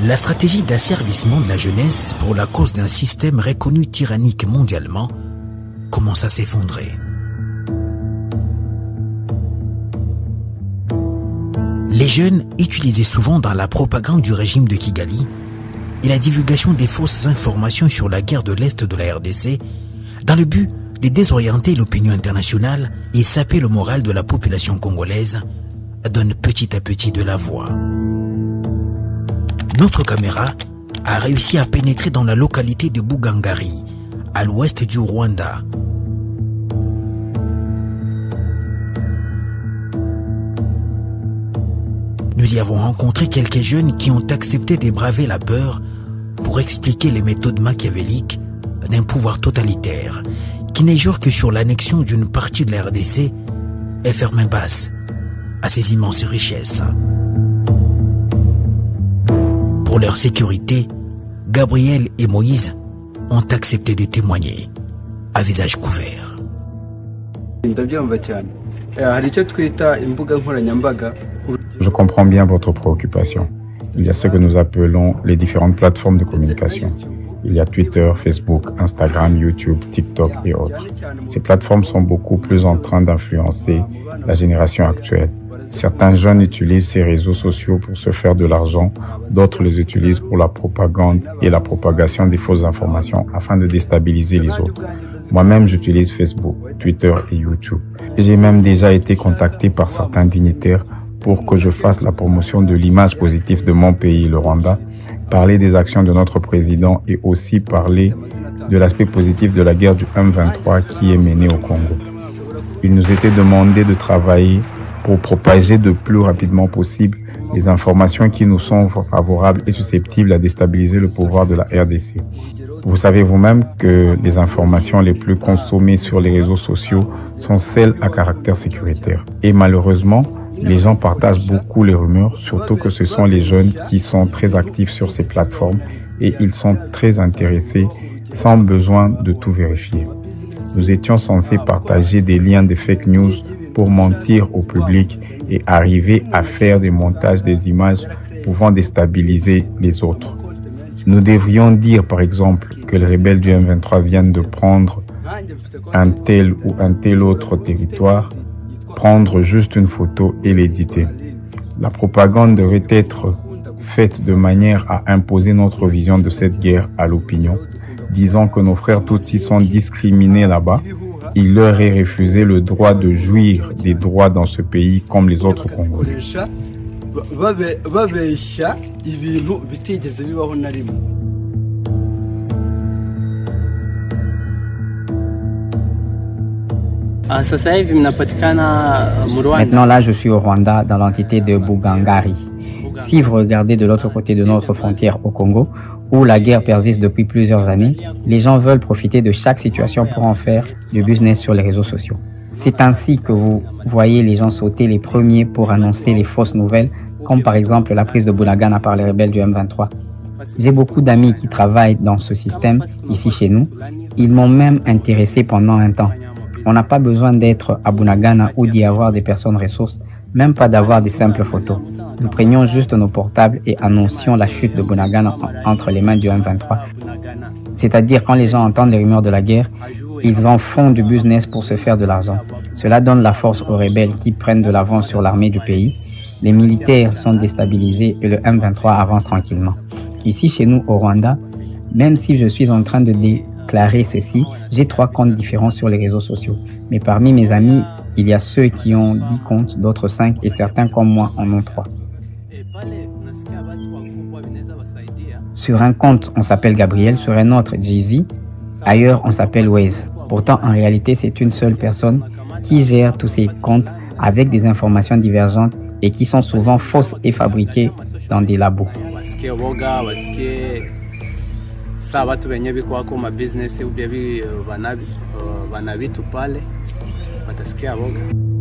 La stratégie d'asservissement de la jeunesse pour la cause d'un système reconnu tyrannique mondialement commence à s'effondrer. Les jeunes, utilisés souvent dans la propagande du régime de Kigali et la divulgation des fausses informations sur la guerre de l'Est de la RDC, dans le but de désorienter l'opinion internationale et saper le moral de la population congolaise, donnent petit à petit de la voix. Notre caméra a réussi à pénétrer dans la localité de Bugangari, à l'ouest du Rwanda. Nous y avons rencontré quelques jeunes qui ont accepté de braver la peur pour expliquer les méthodes machiavéliques d'un pouvoir totalitaire qui n'est jour que sur l'annexion d'une partie de la RDC et faire main basse à ses immenses richesses. Pour leur sécurité, Gabriel et Moïse ont accepté de témoigner à visage couvert. Je comprends bien votre préoccupation. Il y a ce que nous appelons les différentes plateformes de communication. Il y a Twitter, Facebook, Instagram, YouTube, TikTok et autres. Ces plateformes sont beaucoup plus en train d'influencer la génération actuelle. Certains jeunes utilisent ces réseaux sociaux pour se faire de l'argent, d'autres les utilisent pour la propagande et la propagation des fausses informations afin de déstabiliser les autres. Moi-même, j'utilise Facebook, Twitter et YouTube. J'ai même déjà été contacté par certains dignitaires pour que je fasse la promotion de l'image positive de mon pays, le Rwanda, parler des actions de notre président et aussi parler de l'aspect positif de la guerre du M23 qui est menée au Congo. Il nous était demandé de travailler pour propager le plus rapidement possible les informations qui nous sont favorables et susceptibles à déstabiliser le pouvoir de la RDC. Vous savez vous-même que les informations les plus consommées sur les réseaux sociaux sont celles à caractère sécuritaire. Et malheureusement, les gens partagent beaucoup les rumeurs, surtout que ce sont les jeunes qui sont très actifs sur ces plateformes et ils sont très intéressés sans besoin de tout vérifier. Nous étions censés partager des liens de fake news pour mentir au public et arriver à faire des montages des images pouvant déstabiliser les autres. Nous devrions dire par exemple que les rebelles du M23 viennent de prendre un tel ou un tel autre territoire, prendre juste une photo et l'éditer. La propagande devrait être faite de manière à imposer notre vision de cette guerre à l'opinion, disant que nos frères Tutsis sont discriminés là-bas. Il leur est refusé le droit de jouir des droits dans ce pays comme les autres Congolais. Maintenant là, je suis au Rwanda dans l'entité de Bugangari. Si vous regardez de l'autre côté de notre frontière au Congo, où la guerre persiste depuis plusieurs années, les gens veulent profiter de chaque situation pour en faire du business sur les réseaux sociaux. C'est ainsi que vous voyez les gens sauter les premiers pour annoncer les fausses nouvelles, comme par exemple la prise de Bunagana par les rebelles du M23. J'ai beaucoup d'amis qui travaillent dans ce système ici chez nous. Ils m'ont même intéressé pendant un temps. On n'a pas besoin d'être à Bunagana ou d'y avoir des personnes ressources, même pas d'avoir des simples photos. Nous prenions juste nos portables et annoncions la chute de Bunagana entre les mains du M23. C'est-à-dire quand les gens entendent les rumeurs de la guerre, ils en font du business pour se faire de l'argent. Cela donne la force aux rebelles qui prennent de l'avance sur l'armée du pays. Les militaires sont déstabilisés et le M23 avance tranquillement. Ici chez nous au Rwanda, même si je suis en train de déclarer ceci, j'ai 3 comptes différents sur les réseaux sociaux. Mais parmi mes amis, il y a ceux qui ont 10 comptes, d'autres 5 et certains comme moi en ont 3. Sur un compte, on s'appelle Gabriel, sur un autre, Jay-Z. Ailleurs, on s'appelle Waze. Pourtant, en réalité, c'est une seule personne qui gère tous ces comptes avec des informations divergentes et qui sont souvent fausses et fabriquées dans des labos. Watasikia woga.